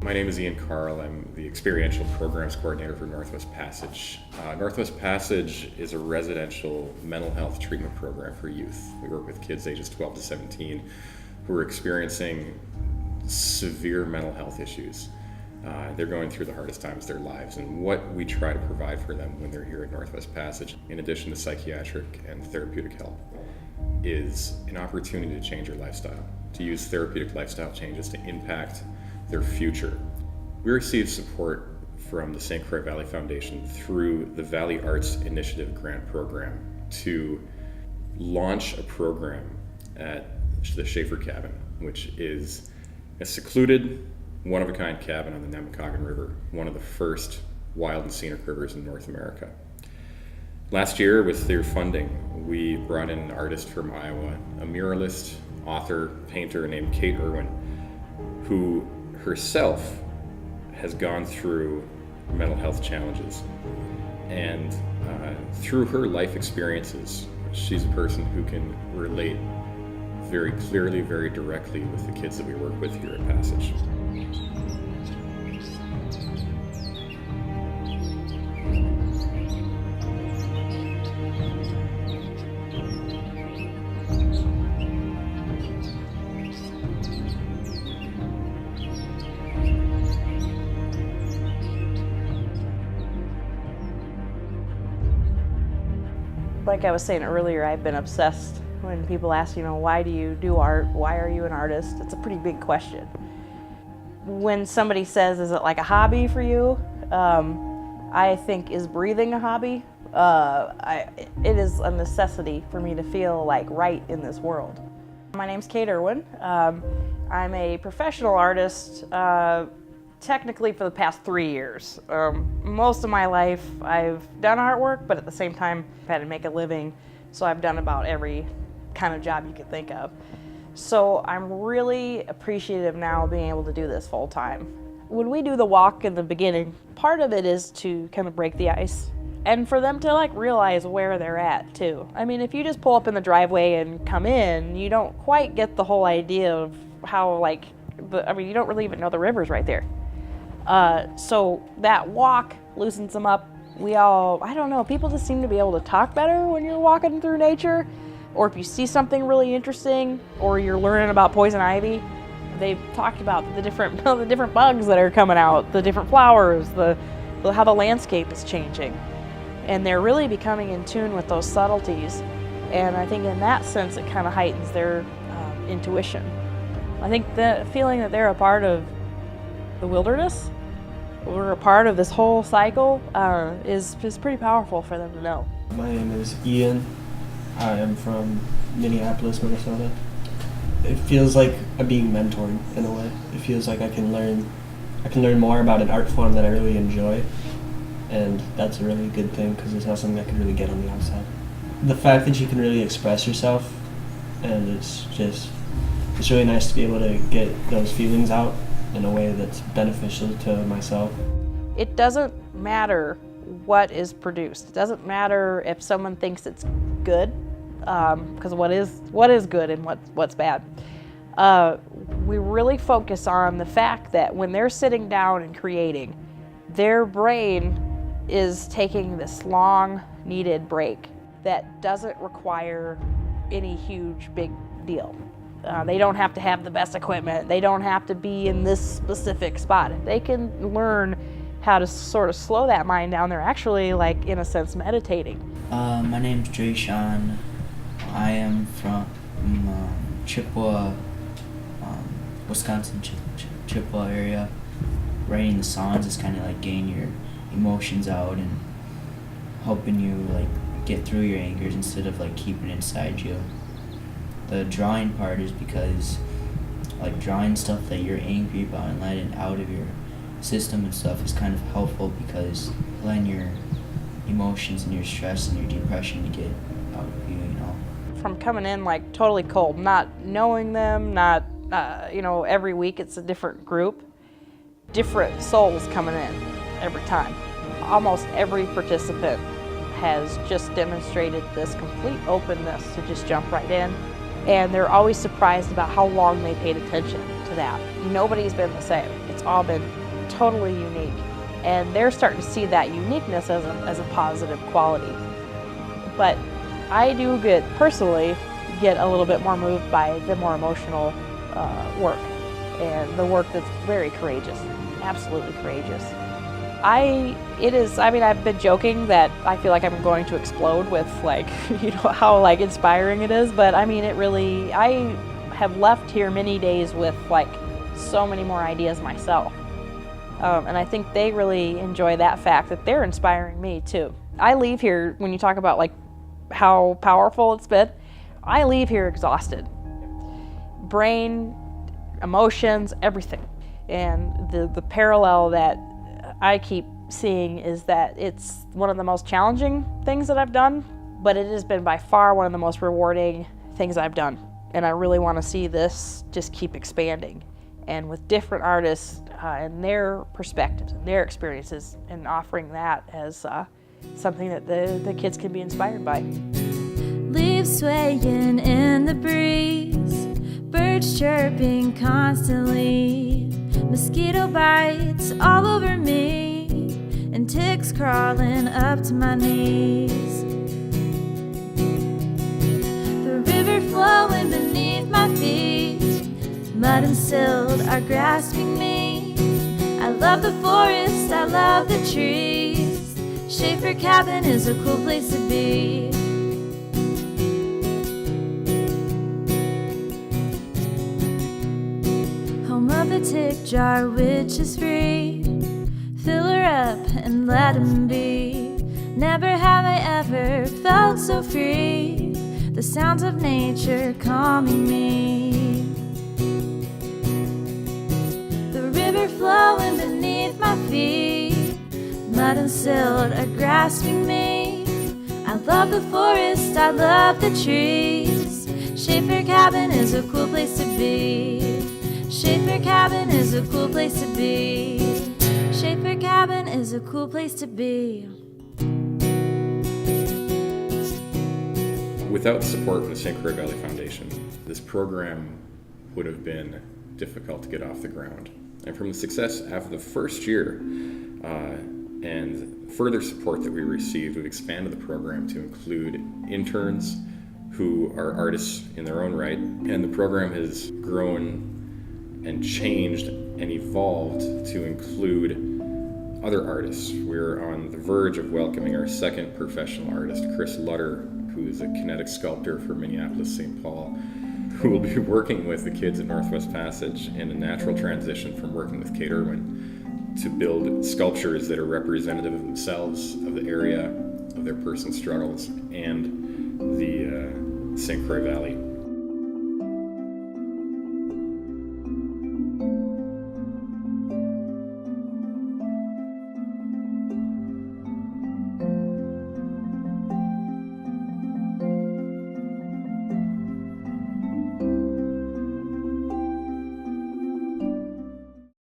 My name is Ian Carl. I'm the Experiential Programs Coordinator for Northwest Passage. Northwest Passage is a residential mental health treatment program for youth. We work with kids ages 12 to 17 who are experiencing severe mental health issues. They're going through the hardest times of their lives, and what we try to provide for them when they're here at Northwest Passage, in addition to psychiatric and therapeutic help, is an opportunity to change their lifestyle, to use therapeutic lifestyle changes to impact their future. We receive support from the St. Croix Valley Foundation through the Valley Arts Initiative Grant Program to launch a program at the Schaefer Cabin, which is a secluded, one-of-a-kind cabin on the Nemacolin River, one of the first wild and scenic rivers in North America. Last year, with their funding, we brought in an artist from Iowa, a muralist, author, painter named Cait Irwin, who herself has gone through mental health challenges. And through her life experiences, she's a person who can relate very clearly, very directly with the kids that we work with here at Passage. Like I was saying earlier, I've been obsessed when people ask, why do you do art? Why are you an artist? It's a pretty big question. When somebody says, is it like a hobby for you? I think, is breathing a hobby? It is a necessity for me to feel like right in this world. My name's Cait Irwin. I'm a professional artist, technically for the past 3 years. Most of my life I've done artwork, but at the same time I've had to make a living, so I've done about every kind of job you could think of. So I'm really appreciative now of being able to do this full time. When we do the walk in the beginning, part of it is to kind of break the ice and for them to realize where they're at too. I mean, if you just pull up in the driveway and come in, you don't quite get the whole idea of how you don't really even know the river's right there. So that walk loosens them up. I don't know, people just seem to be able to talk better when you're walking through nature, or if you see something really interesting, or you're learning about poison ivy. They've talked about the different bugs that are coming out, the different flowers, how the landscape is changing. And they're really becoming in tune with those subtleties. And I think in that sense, it kind of heightens their intuition. I think the feeling that they're a part of the wilderness, we're a part of this whole cycle, is pretty powerful for them to know. My name is Ian. I am from Minneapolis, Minnesota. It feels like I'm being mentored in a way. It feels like I can learn more about an art form that I really enjoy, and that's a really good thing because it's not something I can really get on the outside. The fact that you can really express yourself, and it's really nice to be able to get those feelings out in a way that's beneficial to myself. It doesn't matter what is produced. It doesn't matter if someone thinks it's good, because what is good and what's bad. We really focus on the fact that when they're sitting down and creating, their brain is taking this long needed break that doesn't require any huge big deal. They don't have to have the best equipment. They don't have to be in this specific spot. If they can learn how to sort of slow that mind down, they're actually, in a sense, meditating. My name's Treichel. I am from Chippewa, Wisconsin, Chippewa area. Writing the songs is kind of like getting your emotions out and helping you get through your angers instead of keeping it inside you. The drawing part is because drawing stuff that you're angry about and letting it out of your system and stuff is kind of helpful because letting your emotions and your stress and your depression to get out of you, From coming in totally cold, not knowing them, not, every week it's a different group, different souls coming in every time. Almost every participant has just demonstrated this complete openness to just jump right in. And they're always surprised about how long they paid attention to that. Nobody's been the same. It's all been totally unique. And they're starting to see that uniqueness as a positive quality. But I do personally get a little bit more moved by the more emotional work, and the work that's very courageous, absolutely courageous. I've been joking that I feel like I'm going to explode with how inspiring it is, but I have left here many days with so many more ideas myself. And I think they really enjoy that fact that they're inspiring me too. I leave here, when you talk about how powerful it's been, I leave here exhausted. Brain, emotions, everything. And the parallel that I keep seeing is that it's one of the most challenging things that I've done, but it has been by far one of the most rewarding things I've done. And I really want to see this just keep expanding, and with different artists and their perspectives and their experiences, and offering that as something that the kids can be inspired by. Leaves swaying in the breeze, birds chirping constantly, mosquito bites all over me, and ticks crawling up to my knees. The river flowing beneath my feet, mud and silt are grasping me. I love the forest, I love the trees. Schaefer Cabin is a cool place to be. Home of the tick jar, which is free. Fill her up and let him be. Never have I ever felt so free. The sounds of nature calming me. The river flowing beneath my feet, mud and silt are grasping me. I love the forest, I love the trees. Schaefer Cabin is a cool place to be. Schaefer Cabin is a cool place to be. Schaefer Cabin is a cool place to be. Without support from the St. Croix Valley Foundation, this program would have been difficult to get off the ground. And from the success after the first year and further support that we received, we've expanded the program to include interns who are artists in their own right. And the program has grown and changed and evolved to include other artists. We're on the verge of welcoming our second professional artist, Chris Lutter, who is a kinetic sculptor for Minneapolis, St. Paul, who will be working with the kids at Northwest Passage in a natural transition from working with Cait Irwin to build sculptures that are representative of themselves, of the area, of their personal struggles, and the St. Croix Valley.